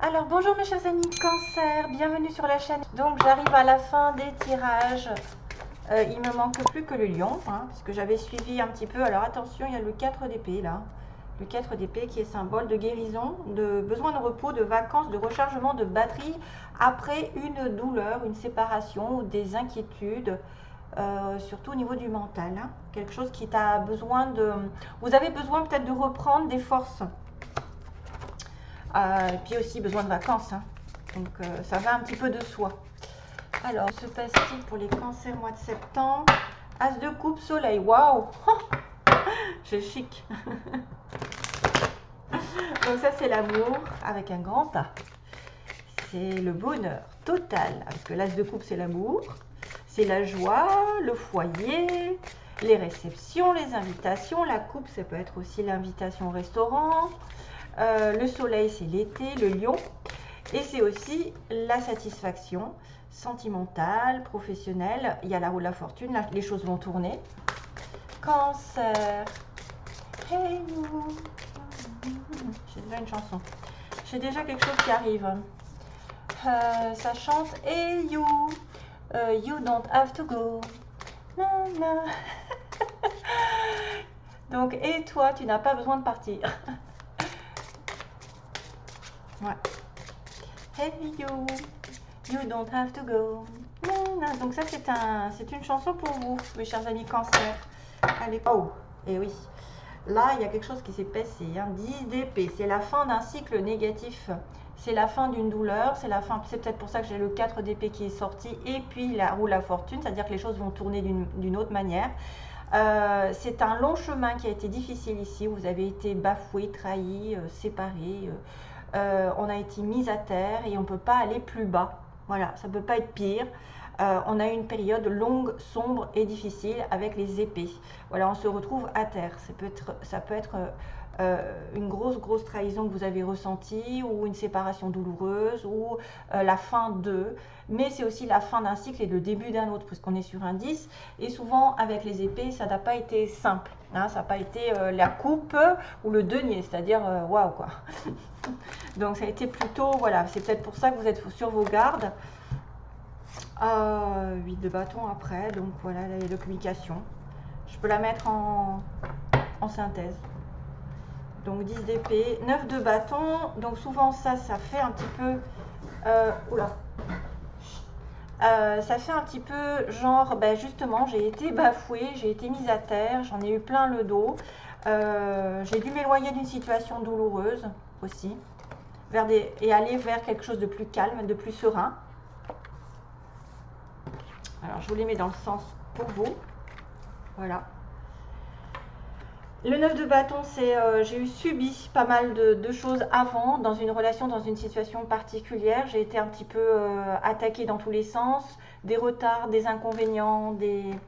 Alors bonjour mes chers amis Cancer, bienvenue sur la chaîne. Donc j'arrive à la fin des tirages. Il me manque plus que le lion, puisque j'avais suivi un petit peu. Alors attention, il y a le 4 d'épée là. Le 4 d'épée qui est symbole de guérison, de besoin de repos, de vacances, de rechargement de batterie après une douleur, une séparation ou des inquiétudes. Surtout au niveau du mental. Quelque chose qui t'a besoin de... Vous avez besoin peut-être de reprendre des forces. Et puis aussi besoin de vacances. Donc ça va un petit peu de soi. Alors, se passe-t-il pour les cancers mois de septembre? As de coupe, soleil. Waouh! C'est chic. Donc ça, c'est l'amour avec un grand A. C'est le bonheur total. Parce que l'as de coupe, c'est l'amour. C'est la joie, le foyer, les réceptions, les invitations. La coupe, ça peut être aussi l'invitation au restaurant. Le soleil, c'est l'été, le lion. Et c'est aussi la satisfaction sentimentale, professionnelle. Il y a la roue de la fortune, là, les choses vont tourner. Cancer. Hey you. J'ai déjà une chanson. J'ai déjà quelque chose qui arrive. Ça chante Hey you. You don't have to go. Na. Donc, et toi, tu n'as pas besoin de partir. Ouais. Hey you, you don't have to go. Donc ça c'est une chanson pour vous, mes chers amis Cancer. Allez, oh, et oui, là il y a quelque chose qui s'est passé. 10 d'épée, c'est la fin d'un cycle négatif. C'est la fin d'une douleur, c'est la fin. C'est peut-être pour ça que j'ai le 4 d'épée qui est sorti et puis la roue de la fortune, c'est-à-dire que les choses vont tourner d'une autre manière. C'est un long chemin qui a été difficile ici. Vous avez été bafoué, trahi, séparé. On a été mis à terre et on ne peut pas aller plus bas. Voilà, ça ne peut pas être pire. On a eu une période longue, sombre et difficile avec les épées. Voilà, on se retrouve à terre. Ça peut être une grosse trahison que vous avez ressentie ou une séparation douloureuse ou la fin de... Mais c'est aussi la fin d'un cycle et le début d'un autre, puisqu'on est sur un 10. Et souvent, avec les épées, ça n'a pas été simple. Ça n'a pas été la coupe ou le denier, c'est-à-dire waouh quoi. Donc ça a été plutôt, voilà, c'est peut-être pour ça que vous êtes sur vos gardes. 8 de bâton après, donc voilà, là, il y a la communication. Je peux la mettre en synthèse. Donc 10 d'épée, 9 de bâton, donc souvent ça fait un petit peu... ça fait un petit peu genre, ben justement, j'ai été bafouée, j'ai été mise à terre, j'en ai eu plein le dos. J'ai dû m'éloigner d'une situation douloureuse aussi, et aller vers quelque chose de plus calme, de plus serein. Alors, je vous les mets dans le sens pour vous. Voilà. Le 9 de bâton, c'est j'ai eu subi pas mal de choses avant, dans une relation, dans une situation particulière. J'ai été un petit peu attaquée dans tous les sens, des retards, des inconvénients, des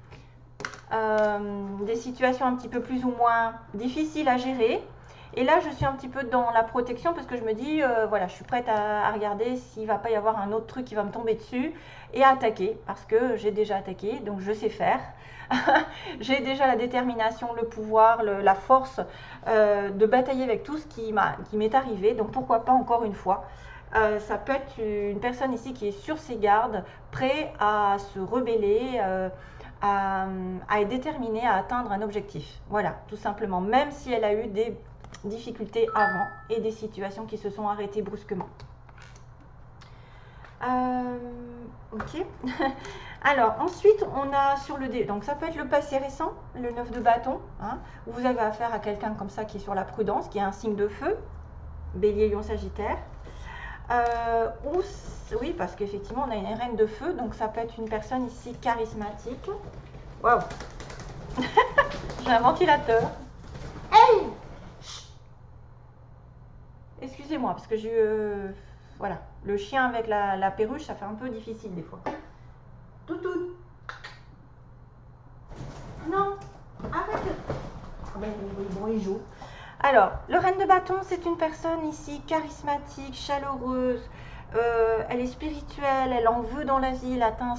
situations un petit peu plus ou moins difficiles à gérer. Et là, je suis un petit peu dans la protection parce que je me dis, voilà, je suis prête à regarder s'il ne va pas y avoir un autre truc qui va me tomber dessus et à attaquer parce que j'ai déjà attaqué, donc je sais faire. J'ai déjà la détermination, le pouvoir, la force de batailler avec tout ce qui m'est arrivé, donc pourquoi pas encore une fois. Ça peut être une personne ici qui est sur ses gardes, prêt à se rebeller, à être déterminée à atteindre un objectif. Voilà, tout simplement, même si elle a eu des difficultés avant et des situations qui se sont arrêtées brusquement. Ok. Alors ensuite on a sur le dé, donc ça peut être le passé récent, le 9 de bâton, où vous avez affaire à quelqu'un comme ça qui est sur la prudence, qui est un signe de feu, bélier, lion, sagittaire. Oui, parce qu'effectivement on a une reine de feu, donc ça peut être une personne ici charismatique. Waouh. J'ai un ventilateur. Hey, excusez-moi, parce que voilà, le chien avec la perruche, ça fait un peu difficile des fois. Toutou. Non, arrête. Bon, il joue. Alors, le reine de bâton, c'est une personne ici charismatique, chaleureuse. Elle est spirituelle, elle en veut dans la vie, elle atteint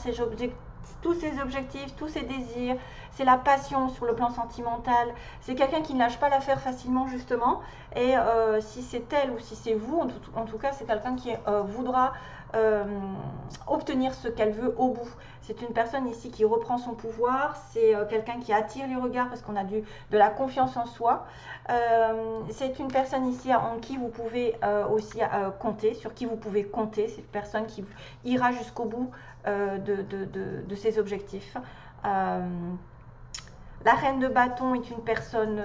tous ses objectifs, tous ses désirs. c'est la passion sur le plan sentimental. C'est quelqu'un qui ne lâche pas l'affaire facilement justement. Et si c'est elle ou si c'est vous, en tout cas c'est quelqu'un qui voudra obtenir ce qu'elle veut au bout. C'est une personne ici qui reprend son pouvoir, c'est quelqu'un qui attire les regards parce qu'on a de la confiance en soi. C'est une personne ici en qui vous pouvez aussi compter, sur qui vous pouvez compter. C'est une personne qui ira jusqu'au bout de ses objectifs. La reine de bâton est une personne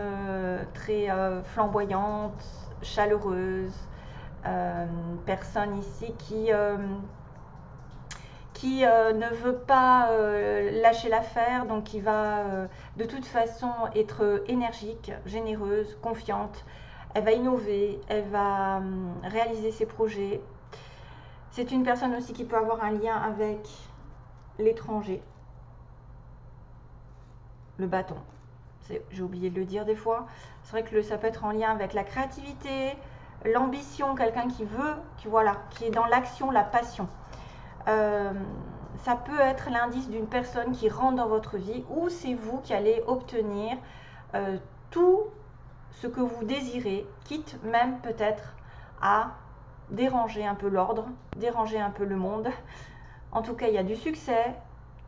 très flamboyante, chaleureuse, personne ici qui ne veut pas lâcher l'affaire, donc qui va de toute façon être énergique, généreuse, confiante. Elle va innover, elle va réaliser ses projets. C'est une personne aussi qui peut avoir un lien avec l'étranger. Le bâton, j'ai oublié de le dire des fois. C'est vrai que ça peut être en lien avec la créativité, l'ambition, quelqu'un qui veut, qui est dans l'action, la passion. Ça peut être l'indice d'une personne qui rentre dans votre vie ou c'est vous qui allez obtenir tout ce que vous désirez, quitte même peut-être à déranger un peu l'ordre, déranger un peu le monde. En tout cas, il y a du succès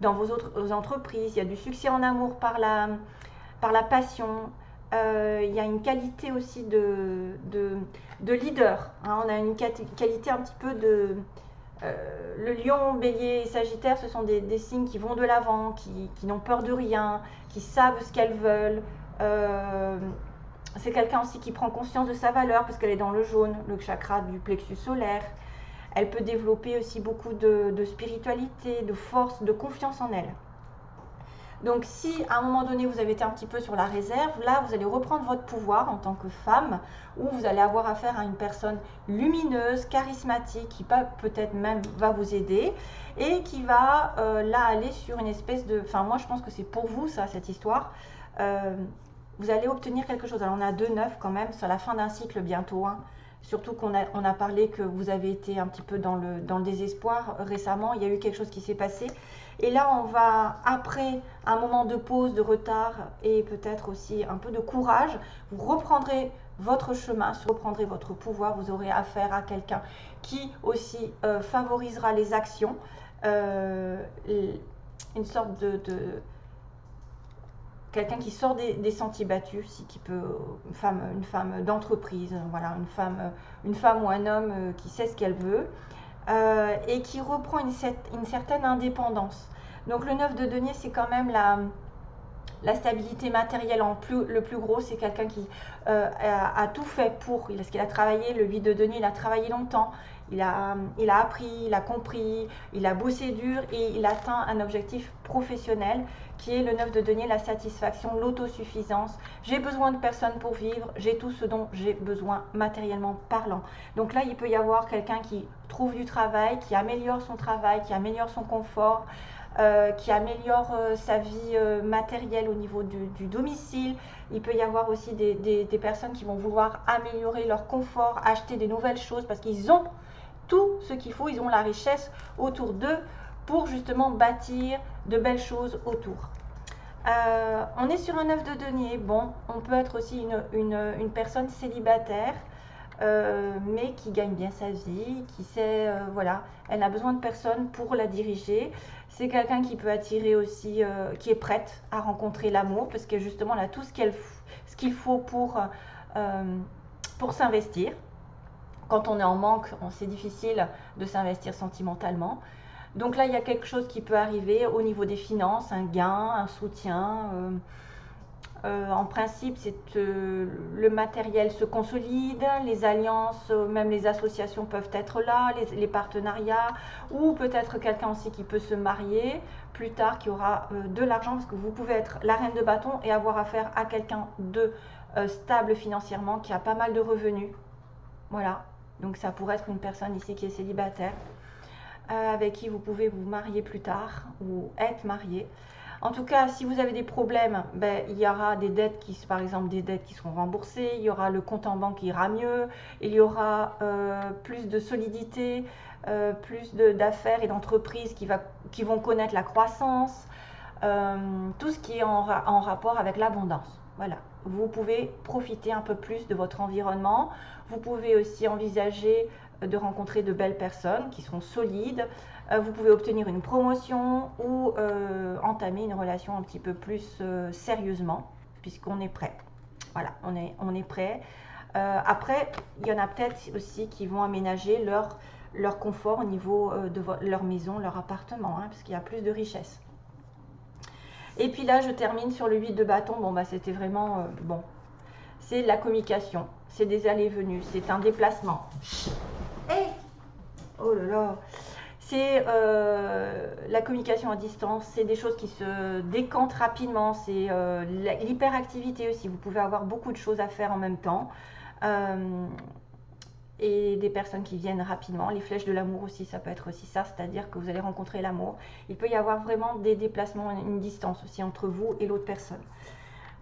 dans vos autres entreprises, il y a du succès en amour par la passion. Il y a une qualité aussi de leader. Hein. On a une qualité un petit peu de... le lion, bélier et sagittaire, ce sont des signes qui vont de l'avant, qui n'ont peur de rien, qui savent ce qu'elles veulent. C'est quelqu'un aussi qui prend conscience de sa valeur parce qu'elle est dans le jaune, le chakra du plexus solaire. Elle peut développer aussi beaucoup de spiritualité, de force, de confiance en elle. Donc si à un moment donné vous avez été un petit peu sur la réserve, là vous allez reprendre votre pouvoir en tant que femme, où vous allez avoir affaire à une personne lumineuse, charismatique, qui peut-être même va vous aider et qui va là aller sur une espèce de... Enfin moi je pense que c'est pour vous ça, cette histoire. Vous allez obtenir quelque chose. Alors on a 2-9 quand même sur la fin d'un cycle bientôt. Hein. Surtout qu'on a parlé que vous avez été un petit peu dans le désespoir récemment. Il y a eu quelque chose qui s'est passé. Et là, on va, après un moment de pause, de retard et peut-être aussi un peu de courage, vous reprendrez votre chemin, vous reprendrez votre pouvoir. Vous aurez affaire à quelqu'un qui aussi favorisera les actions. Une sorte de quelqu'un qui sort des sentiers battus, qui peut, une femme d'entreprise, voilà, une femme ou un homme qui sait ce qu'elle veut et qui reprend une certaine indépendance. Donc le 9 de denier, c'est quand même la stabilité matérielle le plus gros, c'est quelqu'un qui a tout fait pour, parce qu'il a travaillé, le 8 de denier, il a travaillé longtemps, il a appris, il a compris, il a bossé dur et il atteint un objectif professionnel qui est le 9 de denier, la satisfaction, l'autosuffisance. J'ai besoin de personne pour vivre, j'ai tout ce dont j'ai besoin matériellement parlant. Donc là, il peut y avoir quelqu'un qui trouve du travail, qui améliore son travail, qui améliore son confort, qui améliore sa vie matérielle au niveau du domicile. Il peut y avoir aussi des personnes qui vont vouloir améliorer leur confort, acheter des nouvelles choses parce qu'ils ont tout ce qu'il faut, ils ont la richesse autour d'eux pour justement bâtir de belles choses autour. On est sur un 9 de denier. Bon, on peut être aussi une personne célibataire, mais qui gagne bien sa vie, qui sait, voilà, elle a besoin de personne pour la diriger. C'est quelqu'un qui peut attirer aussi, qui est prête à rencontrer l'amour, parce que justement, elle a tout ce qu'il faut pour s'investir. Quand on est en manque, c'est difficile de s'investir sentimentalement. Donc là, il y a quelque chose qui peut arriver au niveau des finances, un gain, un soutien. En principe, le matériel se consolide, les alliances, même les associations peuvent être là, les partenariats, ou peut-être quelqu'un aussi qui peut se marier plus tard, qui aura de l'argent, parce que vous pouvez être la reine de bâton et avoir affaire à quelqu'un de stable financièrement, qui a pas mal de revenus. Voilà, donc ça pourrait être une personne ici qui est célibataire, avec qui vous pouvez vous marier plus tard ou être marié. En tout cas, si vous avez des problèmes, il y aura des dettes par exemple des dettes qui seront remboursées, il y aura le compte en banque qui ira mieux, il y aura plus de solidité, plus d'affaires et d'entreprises qui vont connaître la croissance. tout ce qui est en rapport avec l'abondance. Voilà, vous pouvez profiter un peu plus de votre environnement. Vous pouvez aussi envisager de rencontrer de belles personnes qui seront solides. Vous pouvez obtenir une promotion ou entamer une relation un petit peu plus sérieusement, puisqu'on est prêt. Voilà, on est prêt. Après, il y en a peut-être aussi qui vont aménager leur confort au niveau de leur maison, leur appartement, hein, parce qu'il y a plus de richesse. Et puis là, je termine sur le 8 de bâton. Bon, bah, c'était vraiment bon. C'est la communication, c'est des allées-venues, c'est un déplacement. Hey, oh là là, c'est la communication à distance, c'est des choses qui se décantent rapidement, c'est l'hyperactivité aussi. Vous pouvez avoir beaucoup de choses à faire en même temps. Et des personnes qui viennent rapidement. Les flèches de l'amour aussi, ça peut être aussi ça, c'est-à-dire que vous allez rencontrer l'amour. Il peut y avoir vraiment des déplacements, une distance aussi entre vous et l'autre personne.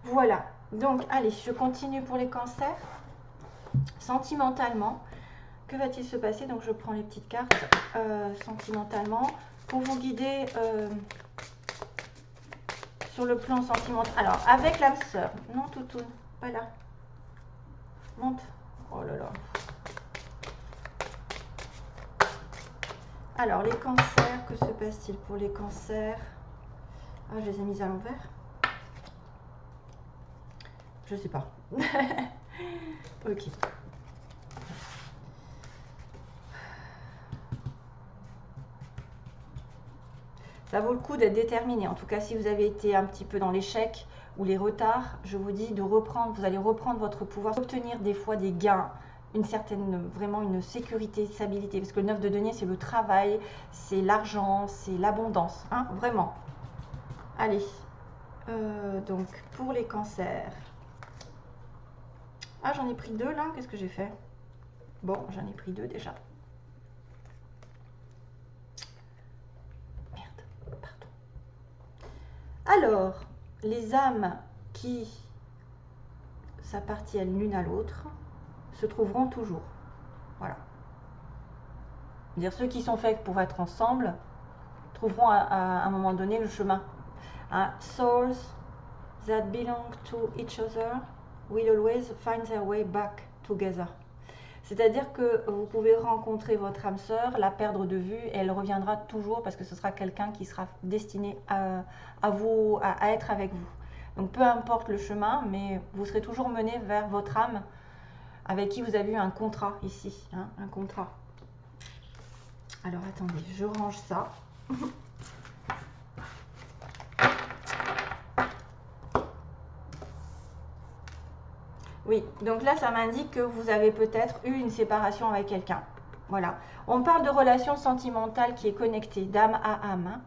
Voilà, donc allez, je continue pour les cancers. Sentimentalement, que va-t-il se passer? Donc je prends les petites cartes sentimentalement pour vous guider sur le plan sentimental. Alors, avec l'âme sœur, non toutoune, voilà, monte, oh là là. Alors, les cancers, que se passe-t-il pour les cancers? Ah, je les ai mises à l'envers. Je sais pas. Ok. Ça vaut le coup d'être déterminé. En tout cas, si vous avez été un petit peu dans l'échec ou les retards, je vous dis de reprendre. Vous allez reprendre votre pouvoir, obtenir des fois des gains, une certaine, vraiment une sécurité, stabilité. Parce que le 9 de denier, c'est le travail, c'est l'argent, c'est l'abondance. Hein, vraiment. Allez. Donc, pour les cancers. Ah, j'en ai pris 2 là. Qu'est-ce que j'ai fait? Bon, j'en ai pris 2 déjà. Alors, les âmes qui s'appartiennent l'une à l'autre se trouveront toujours. Voilà. C'est-à-dire ceux qui sont faits pour être ensemble trouveront à un moment donné le chemin. Souls that belong to each other will always find their way back together. C'est-à-dire que vous pouvez rencontrer votre âme sœur, la perdre de vue, et elle reviendra toujours parce que ce sera quelqu'un qui sera destiné à être avec vous. Donc peu importe le chemin, mais vous serez toujours mené vers votre âme avec qui vous avez eu un contrat ici, hein, un contrat. Alors attendez, je range ça. Oui, donc là, ça m'indique que vous avez peut-être eu une séparation avec quelqu'un. Voilà. On parle de relation sentimentale qui est connectée d'âme à âme.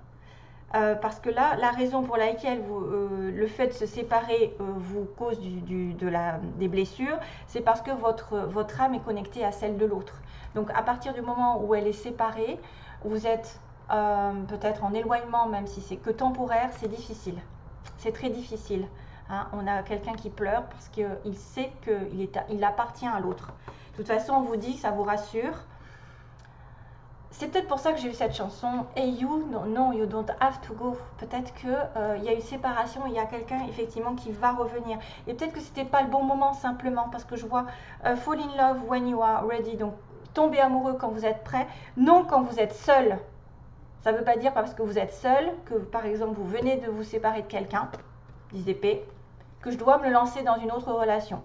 Hein. Parce que là, la raison pour laquelle le fait de se séparer vous cause des blessures, c'est parce que votre âme est connectée à celle de l'autre. Donc, à partir du moment où elle est séparée, vous êtes peut-être en éloignement, même si c'est que temporaire, c'est difficile. C'est très difficile. Hein, on a quelqu'un qui pleure parce qu'il sait qu'il appartient à l'autre. De toute façon, on vous dit, ça vous rassure. C'est peut-être pour ça que j'ai eu cette chanson. Hey you, no, you don't have to go. Peut-être qu'il y a eu séparation, il y a quelqu'un effectivement qui va revenir. Et peut-être que c'était pas le bon moment simplement parce que je vois fall in love when you are ready. Donc tomber amoureux quand vous êtes prêt, non quand vous êtes seul. Ça ne veut pas dire parce que vous êtes seul que par exemple vous venez de vous séparer de quelqu'un. 10 d'épée, que je dois me lancer dans une autre relation,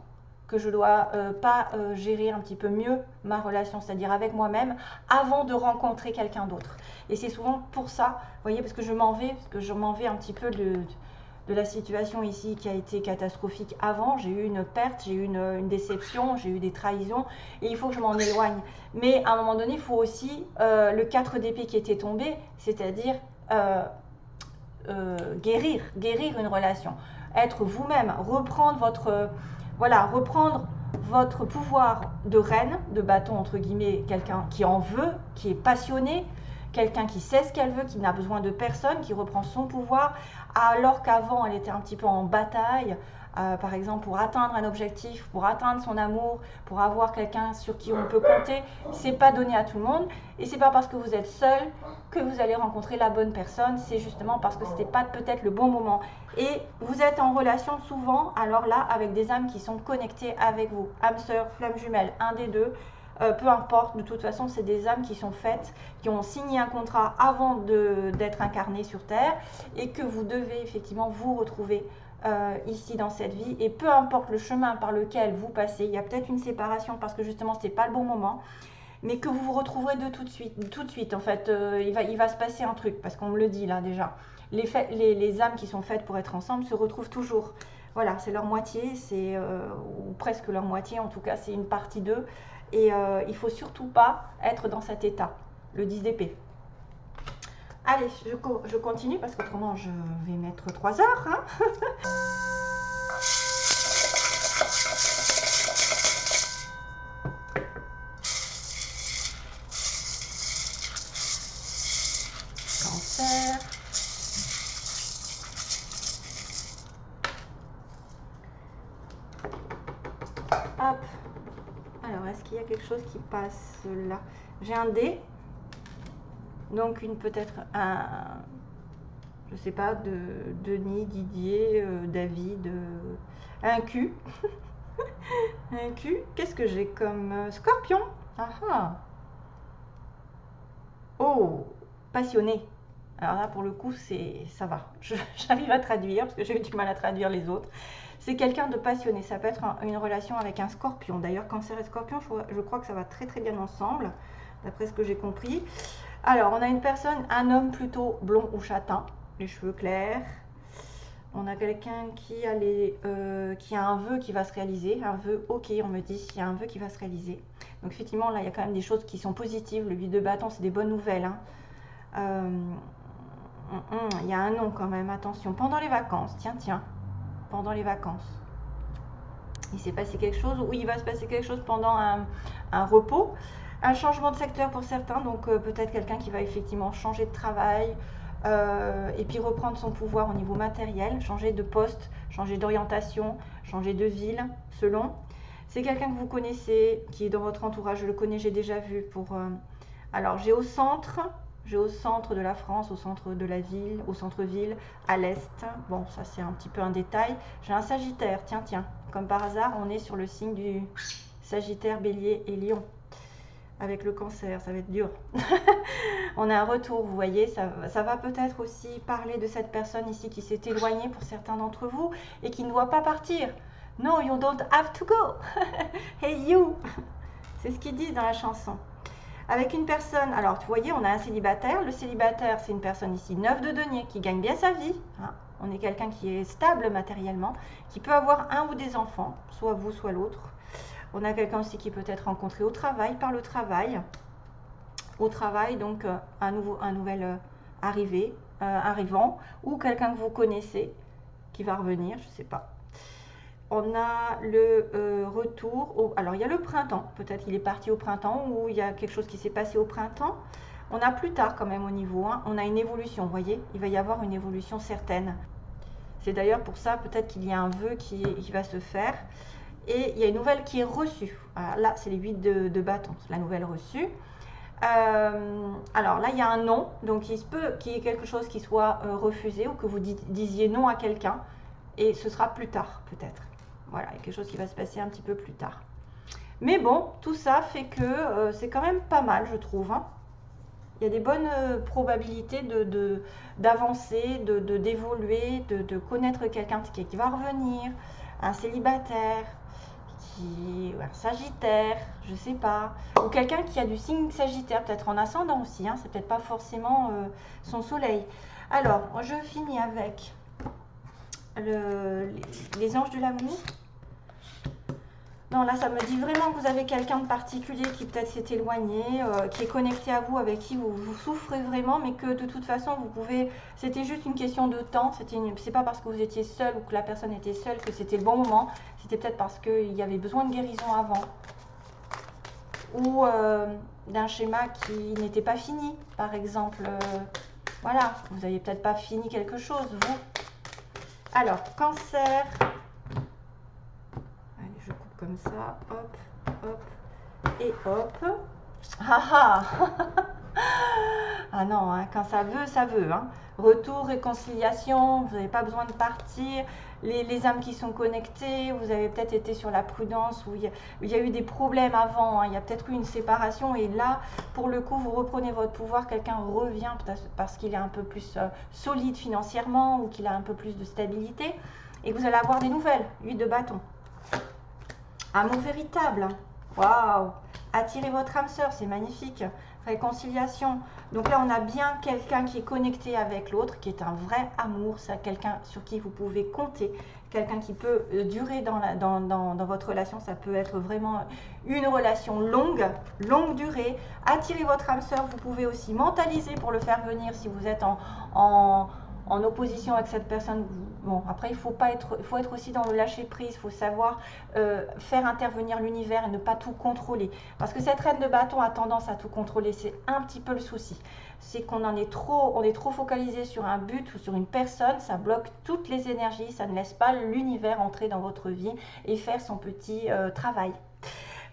que je dois pas gérer un petit peu mieux ma relation, c'est-à-dire avec moi-même, avant de rencontrer quelqu'un d'autre. Et c'est souvent pour ça, vous voyez, parce que je m'en vais un petit peu de la situation ici qui a été catastrophique avant. J'ai eu une perte, j'ai eu une déception, j'ai eu des trahisons, et il faut que je m'en éloigne. Mais à un moment donné, il faut aussi le 4 d'épée qui était tombé, c'est-à-dire guérir une relation, être vous-même, reprendre votre pouvoir de reine, de bâton entre guillemets, quelqu'un qui en veut, qui est passionné, quelqu'un qui sait ce qu'elle veut, qui n'a besoin de personne, qui reprend son pouvoir, alors qu'avant elle était un petit peu en bataille par exemple pour atteindre un objectif, pour atteindre son amour, pour avoir quelqu'un sur qui on peut compter, c'est pas donné à tout le monde. Et c'est pas parce que vous êtes seul que vous allez rencontrer la bonne personne, c'est justement parce que c'était pas peut-être le bon moment. Et vous êtes en relation souvent, alors là, avec des âmes qui sont connectées avec vous, âme sœur, flamme jumelle, un des deux. Peu importe, de toute façon, c'est des âmes qui sont faites, qui ont signé un contrat avant d'être incarnées sur Terre et que vous devez effectivement vous retrouver ici dans cette vie. Et peu importe le chemin par lequel vous passez, il y a peut-être une séparation parce que justement, ce n'est pas le bon moment, mais que vous vous retrouverez tout de suite. En fait, il va se passer un truc parce qu'on me le dit là déjà. Les âmes qui sont faites pour être ensemble se retrouvent toujours. Voilà, c'est leur moitié, ou presque leur moitié, en tout cas, c'est une partie d'eux. Et il ne faut surtout pas être dans cet état, le 10 d'épée. Allez, je continue parce qu'autrement je vais mettre 3 heures. Hein. Cancer. Hop. Alors, est-ce qu'il y a quelque chose qui passe là? J'ai un dé. Donc, peut-être un, je sais pas, de Denis, Didier, David, un Q. Un Q. Qu'est-ce que j'ai comme scorpion? Ah ah. Oh, passionné. Alors là, pour le coup, ça va. J'arrive à traduire parce que j'ai eu du mal à traduire les autres. C'est quelqu'un de passionné. Ça peut être une relation avec un scorpion. D'ailleurs, cancer et scorpion, je crois que ça va très très bien ensemble, d'après ce que j'ai compris. Alors, on a une personne, un homme plutôt blond ou châtain, les cheveux clairs. On a quelqu'un qui a un vœu qui va se réaliser. Un vœu, ok, on me dit, il y a un vœu qui va se réaliser. Donc effectivement, là, il y a quand même des choses qui sont positives. Le 8 de bâton, c'est des bonnes nouvelles. Hein. Il y a un nom quand même, attention. Pendant les vacances, tiens. Pendant les vacances. Il s'est passé quelque chose, ou il va se passer quelque chose pendant un repos. Un changement de secteur pour certains, donc peut-être quelqu'un qui va effectivement changer de travail et puis reprendre son pouvoir au niveau matériel, changer de poste, changer d'orientation, changer de ville, selon. C'est quelqu'un que vous connaissez, qui est dans votre entourage, je le connais, j'ai déjà vu pour... Alors, j'ai au centre de la France, au centre de la ville, au centre-ville, à l'est. Bon, ça c'est un petit peu un détail. J'ai un Sagittaire, tiens. Comme par hasard, on est sur le signe du Sagittaire, Bélier et Lion. Avec le cancer, ça va être dur. On a un retour, vous voyez, ça va peut-être aussi parler de cette personne ici qui s'est éloignée pour certains d'entre vous et qui ne doit pas partir. No, you don't have to go. Hey you. C'est ce qu'ils disent dans la chanson. Avec une personne, alors vous voyez, on a un célibataire. Le célibataire, c'est une personne ici, 9 de denier, qui gagne bien sa vie. Hein. On est quelqu'un qui est stable matériellement, qui peut avoir un ou des enfants, soit vous, soit l'autre. On a quelqu'un aussi qui peut être rencontré au travail, par le travail. Au travail, donc un nouvel arrivant, ou quelqu'un que vous connaissez qui va revenir, je ne sais pas. On a le retour, alors il y a le printemps, peut-être qu'il est parti au printemps ou il y a quelque chose qui s'est passé au printemps. On a plus tard quand même au niveau 1, on a une évolution, vous voyez, il va y avoir une évolution certaine. C'est d'ailleurs pour ça peut-être qu'il y a un vœu qui va se faire. Et il y a une nouvelle qui est reçue. Alors là, c'est les 8 de bâton, la nouvelle reçue. Alors là, il y a un non, donc il se peut qu'il y ait quelque chose qui soit refusé ou que vous disiez non à quelqu'un. Et ce sera plus tard, peut-être. Voilà, il y a quelque chose qui va se passer un petit peu plus tard. Mais bon, tout ça fait que c'est quand même pas mal, je trouve. Hein. Il y a des bonnes probabilités d'avancer, d'évoluer, de connaître quelqu'un qui va revenir, un célibataire, un Sagittaire, je sais pas, ou quelqu'un qui a du signe Sagittaire, peut-être en ascendant aussi, hein, c'est peut-être pas forcément son soleil. Alors, je finis avec les anges de l'amour. Non, là, ça me dit vraiment que vous avez quelqu'un de particulier qui peut-être s'est éloigné, qui est connecté à vous, avec qui vous souffrez vraiment, mais que de toute façon, vous pouvez... C'était juste une question de temps. C'est pas parce que vous étiez seul ou que la personne était seule que c'était le bon moment. C'était peut-être parce qu'il y avait besoin de guérison avant. Ou d'un schéma qui n'était pas fini, par exemple. Voilà, vous n'avez peut-être pas fini quelque chose, vous. Alors, cancer... ça, hop, hop, et hop. Ah ah. Ah non, hein, quand ça veut. Hein. Retour, réconciliation, vous n'avez pas besoin de partir. Les âmes qui sont connectées, vous avez peut-être été sur la prudence, où il y a eu des problèmes avant, hein, il y a peut-être eu une séparation, et là, pour le coup, vous reprenez votre pouvoir, quelqu'un revient parce qu'il est un peu plus solide financièrement, ou qu'il a un peu plus de stabilité, et vous allez avoir des nouvelles, 8 de bâton. Amour véritable, waouh! Attirez votre âme sœur, c'est magnifique. Réconciliation. Donc là, on a bien quelqu'un qui est connecté avec l'autre, qui est un vrai amour. C'est quelqu'un sur qui vous pouvez compter, quelqu'un qui peut durer dans votre relation. Ça peut être vraiment une relation longue durée. Attirez votre âme sœur. Vous pouvez aussi mentaliser pour le faire venir si vous êtes en opposition avec cette personne. Bon, après, il faut être aussi dans le lâcher prise. Il faut savoir faire intervenir l'univers et ne pas tout contrôler. Parce que cette reine de bâton a tendance à tout contrôler. C'est un petit peu le souci. C'est qu'on on est trop focalisé sur un but ou sur une personne. Ça bloque toutes les énergies. Ça ne laisse pas l'univers entrer dans votre vie et faire son petit travail.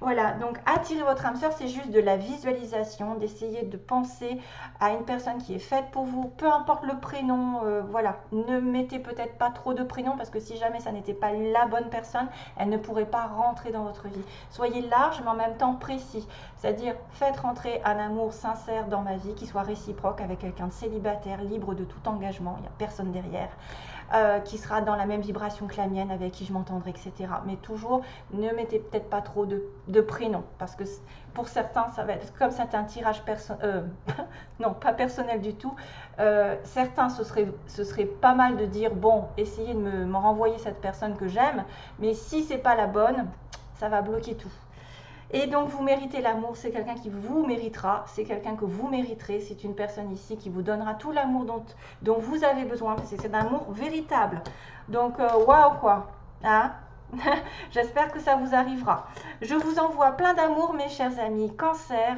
Voilà, donc attirer votre âme sœur, c'est juste de la visualisation, d'essayer de penser à une personne qui est faite pour vous, peu importe le prénom, voilà. Ne mettez peut-être pas trop de prénoms parce que si jamais ça n'était pas la bonne personne, elle ne pourrait pas rentrer dans votre vie. Soyez large mais en même temps précis, c'est-à-dire faites rentrer un amour sincère dans ma vie, qui soit réciproque avec quelqu'un de célibataire, libre de tout engagement, il n'y a personne derrière. Qui sera dans la même vibration que la mienne, avec qui je m'entendrai, etc. Mais toujours, ne mettez peut-être pas trop de prénoms, parce que pour certains, ça va être comme c'est un tirage personnel, non, pas personnel du tout. Certains, ce serait pas mal de dire, bon, essayez de me renvoyer cette personne que j'aime, mais si c'est pas la bonne, ça va bloquer tout. Et donc, vous méritez l'amour, c'est quelqu'un qui vous méritera, c'est quelqu'un que vous mériterez, c'est une personne ici qui vous donnera tout l'amour dont vous avez besoin, parce que c'est un amour véritable. Donc, waouh quoi, hein. J'espère que ça vous arrivera. Je vous envoie plein d'amour, mes chers amis. Cancer.